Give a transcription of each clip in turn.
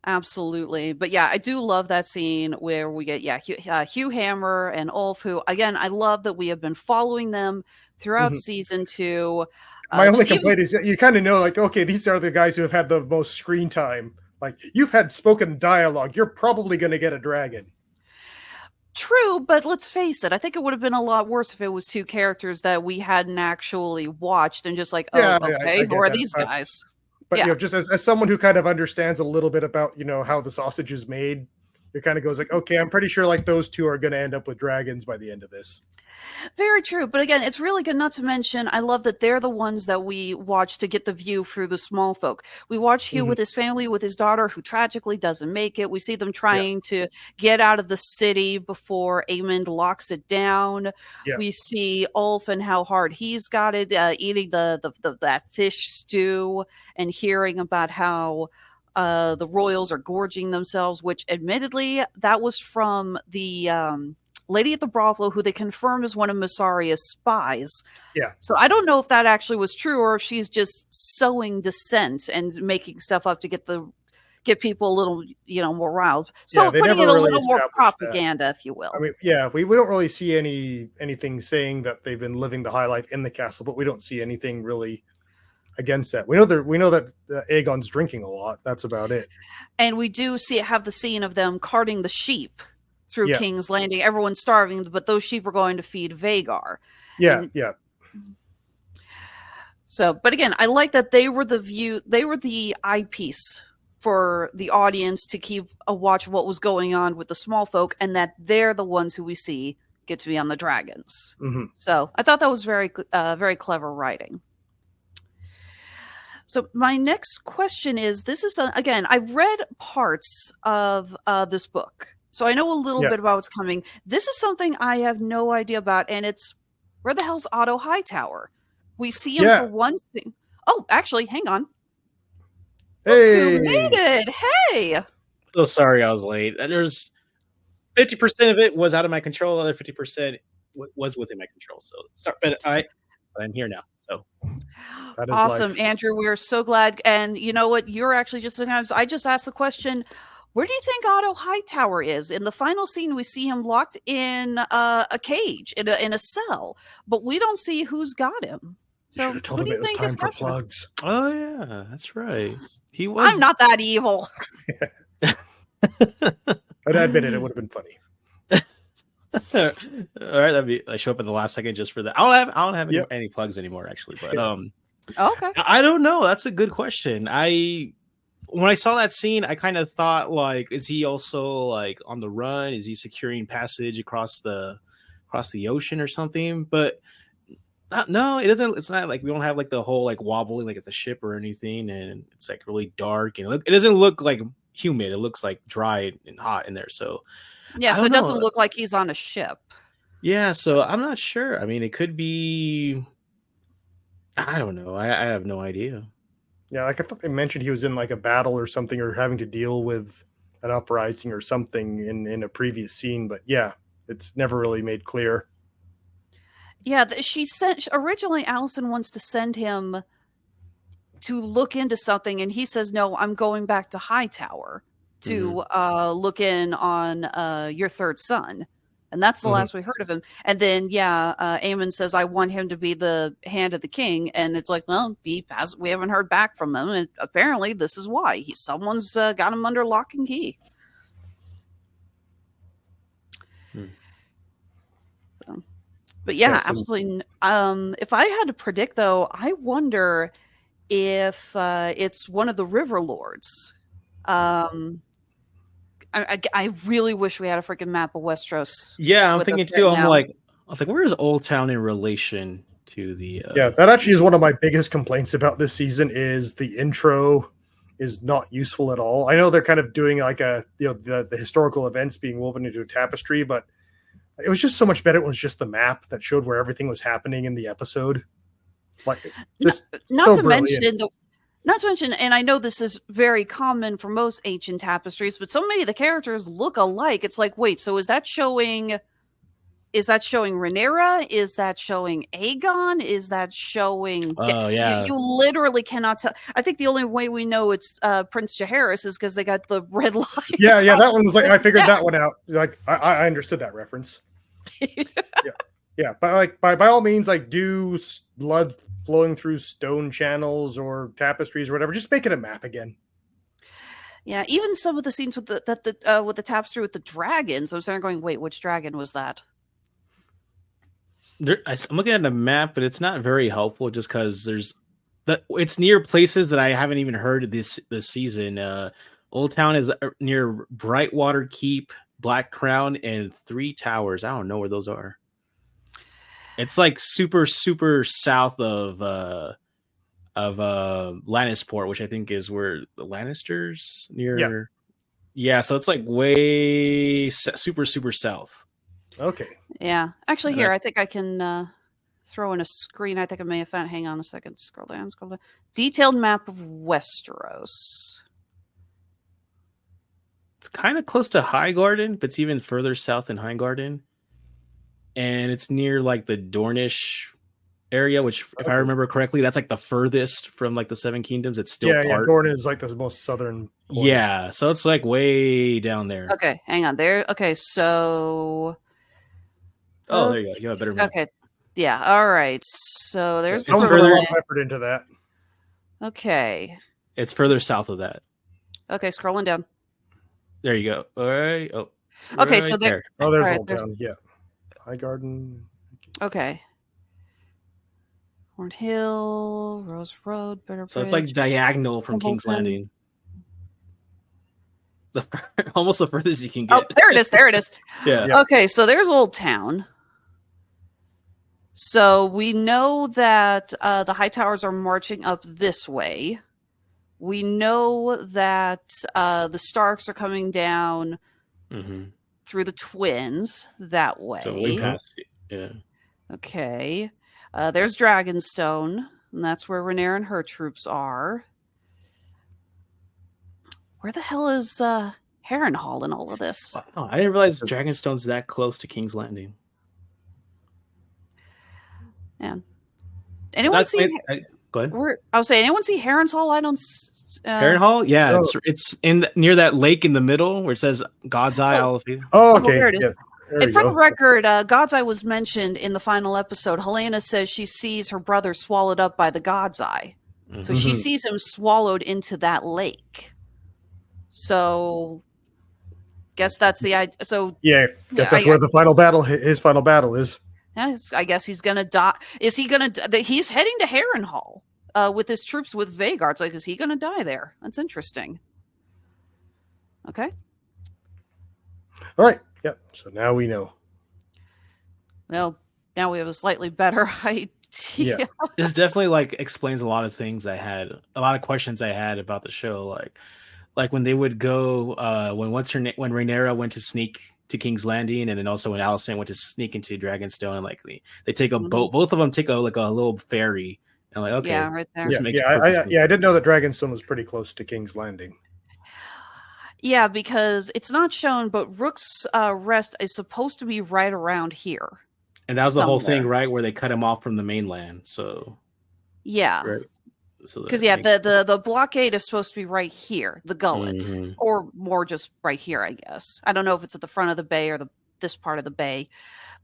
Absolutely. But yeah, I do love that scene where we get, Hugh Hammer and Ulf, who, again, I love that we have been following them throughout Mhm. season 2. My only Just even, complaint is that you kind of know, like, okay, these are the guys who have had the most screen time. Like, you've had spoken dialogue. You're probably going to get a dragon. true, but let's face it, I think it would have been a lot worse if it was two characters that we hadn't actually watched and just like, oh, Yeah, I okay, who get are that. these guys? But Yeah. just as someone who kind of understands a little bit about, how the sausage is made, it kind of goes like, okay, I'm pretty sure like those two are going to end up with dragons by the end of this. Very true. But again, it's really good. Not to mention, I love that they're the ones that we watch to get the view through the small folk. We watch Hugh Mhm. with his family, with his daughter, who tragically doesn't make it. We see them Yeah, trying to get out of the city before Aemond locks it down. yeah, We see Ulf and how hard he's got it, eating that fish stew and hearing about how the royals are gorging themselves, which admittedly, that was from the lady at the brothel who they confirm is one of Masaria's spies. yeah. So I don't know if that actually was true or if she's just sowing dissent and making stuff up to get people a little, more riled. Yeah, So they putting never in a really little more established that. propaganda, if you I will. mean, yeah, we don't really see anything saying that they've been living the high life in the castle, but we don't see anything really against that. We know that Aegon's drinking a lot. That's about it. And we do have the scene of them carting the sheep through Yeah, King's Landing. Everyone's starving, but those sheep are going to feed Vagar. yeah, And yeah, so, but again, I like that they were the eyepiece for the audience to keep a watch of what was going on with the small folk, and that they're the ones who we see get to be on the dragons. hmm So I thought that was very clever writing. So my next question is: this is again, I've read parts of this book, so I know a little yeah, bit about what's coming. This is something I have no idea about, and it's where the hell's Otto Hightower? We see him for yeah. one thing. Oh, actually, hang on. Look who made Hey, it! Hey, So sorry I was late. There's 50% of it was out of my control. The other 50% was within my control. So but I'm here now. So that is awesome, life. Andrew. We are so glad. And you know what? You're actually just sometimes. I just asked the question. Where do you think Otto Hightower is? In the final scene, we see him locked in a cage, in a cell, but we don't see who's got him. You should So have told who him do it you was think time is for happening? plugs. oh yeah, that's right. He I'm was not that evil. I'd admit it. It would have been funny. all right. I show up in the last second just for that. I don't have Yep. any plugs anymore actually, but Yeah. Okay. I don't know. That's a good question. When I saw that scene, I kind of thought like, is he also like on the run? Is he securing passage across the ocean or something? But no, it doesn't. It's not like we don't have like the whole like wobbling like it's a ship or anything, and it's like really dark and it doesn't look like humid. It looks like dry and hot in there. So Yeah, I so don't it doesn't know. look like he's on a ship. Yeah, so I'm not sure. I mean, it could be. I don't know. I have no idea. Yeah, like I thought they mentioned he was in like a battle or something, or having to deal with an uprising or something in a previous scene. But yeah, it's never really made clear. Yeah, she sent originally. Allison wants to send him to look into something, and he says, "No, I'm going back to Hightower Mm-hmm. to look in on your third son." And that's the Mhm. last we heard of him. And then, Aemon says, "I want him to be the hand of the king." And it's like, well, we haven't heard back from him, and apparently this is why someone's got him under lock and key. Hmm. So, but Yeah, yeah, absolutely. If I had to predict, though, I wonder if it's one of the River Lords. I really wish we had a freaking map of Westeros Yeah, I'm with us thinking right too. now. I was like, where is Old Town in relation to the? yeah, that actually is one of my biggest complaints about this season. Is the intro is not useful at all. I know they're kind of doing like the historical events being woven into a tapestry, but it was just so much better. It was just the map that showed where everything was happening in the episode. Like just Not so to brilliant. mention not to mention, and I know this is very common for most ancient tapestries, but so many of the characters look alike. It's like, wait, so is that showing is that showing Rhaenyra? Is that showing Aegon? Is that showing? Oh yeah, you literally cannot tell. I think the only way we know it's Prince Jaehaerys is because they got the red line. Yeah, that one was like I figured that one out. Like I understood that reference. Yeah, but like by all means, like do blood flowing through stone channels or tapestries or whatever. Just make it a map again. Yeah, even some of the scenes with the tapestry with the dragons, I was going, wait, which dragon was that? I'm looking at the map, but it's not very helpful just because it's near places that I haven't even heard of this season. Old Town is near Brightwater Keep, Black Crown, and Three Towers. I don't know where those are. It's like super south of Lannisport, which I think is where the Lannisters near. Yeah, so it's like way super south. Okay. Yeah. Actually, here, I think I can throw in a screen. I think I may have found. Hang on a second. Scroll down. Detailed map of Westeros. It's kind of close to Highgarden, but it's even further south than Highgarden. And it's near like the Dornish area, which, if I remember correctly, that's like the furthest from like the Seven Kingdoms. It's still part. Dorne is like the most southern point. Yeah, so it's like way down there. Okay, hang on there. Okay, so there you go. You have a better map. Okay, yeah. All right. So there's Someone put a lot of effort into that. Okay. It's further south of that. Okay, scrolling down. There you go. All right. Oh. Okay, so there. Oh, there's Old Town. Yeah. Highgarden. Okay. Horn Hill, Rose Road, Bitter Bridge. So it's like diagonal from King's Landing. Almost the furthest you can get. Oh, there it is. There it is. Yeah. Okay, so there's Old Town. So we know that the Hightowers are marching up this way. We know that the Starks are coming down through the Twins that way. So way past it. Yeah. Okay. There's Dragonstone, and that's where Rhaenyra and her troops are. Where the hell is Harrenhal in all of this? Oh, I didn't realize Dragonstone's that close to King's Landing. Yeah. Anyone see? Go ahead. I was saying, anyone see Harrenhal? I don't. Harrenhal? Yeah, it's in near that lake in the middle where it says God's Eye. Oh, okay. There it is. Yeah. And for the record, God's Eye was mentioned in the final episode. Hejna says she sees her brother swallowed up by the God's Eye. So she sees him swallowed into that lake. So, guess that's the idea. So that's where the final battle. His final battle is. Yeah, I guess he's gonna die. Is he gonna? He's heading to Harrenhal with his troops with Vaegards. Like, is he gonna die there? That's interesting. Okay. All right. Yep. So now we know. Well, now we have a slightly better idea. Yeah. This definitely like explains a lot of things I had, a lot of questions I had about the show. Like when they would go, when Rhaenyra went to sneak to King's Landing, and then also when Alicent went to sneak into Dragonstone, and like they take a boat. Both of them take a little ferry. And like, okay, yeah, right there. I didn't know that Dragonstone was pretty close to King's Landing. Yeah, because it's not shown, but Rook's Rest is supposed to be right around here. And that was the whole thing, right? Where they cut him off from the mainland. So yeah, right. Because the blockade is supposed to be right here, the gullet, or more just right here, I guess. I don't know if it's at the front of the bay or this part of the bay,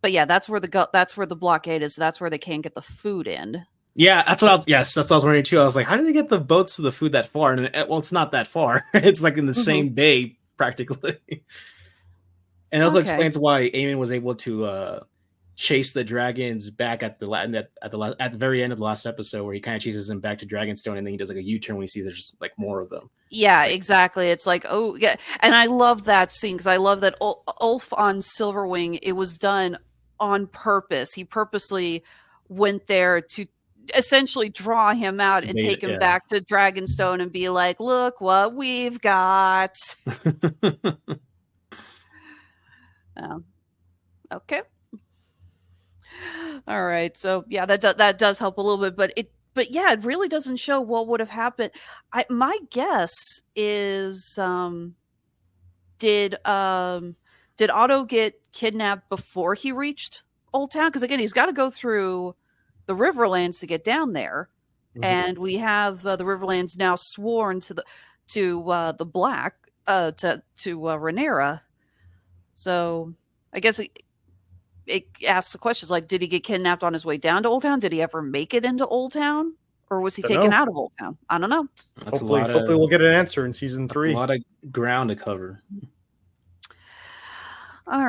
but yeah, that's where the blockade is. That's where they can't get the food in. Yeah, that's what I was wondering too. I was like, how do they get the boats to the food that far? And it's not that far. It's like in the same bay practically. And it also explains why Aemon was able to chase the dragons back at the very end of the last episode, where he kind of chases them back to Dragonstone, and then he does like a U-turn when he sees there's just like more of them. Yeah, exactly. It's like, oh yeah, and I love that scene because I love that Ulf on Silverwing. It was done on purpose. He purposely went there to essentially draw him out and take him back to Dragonstone and be like, look what we've got. Okay. All right. So yeah, that does help a little bit, but it really doesn't show what would have happened. My guess is did did Otto get kidnapped before he reached Old Town? Because again, he's got to go through the Riverlands to get down there, and we have the Riverlands now sworn to the Black to Rhaenyra. So I guess it asks the questions like, did he get kidnapped on his way down to Old Town? Did he ever make it into Old Town? Or was he taken out of Old Town? I don't know. That's hopefully we'll get an answer in season 3. A lot of ground to cover.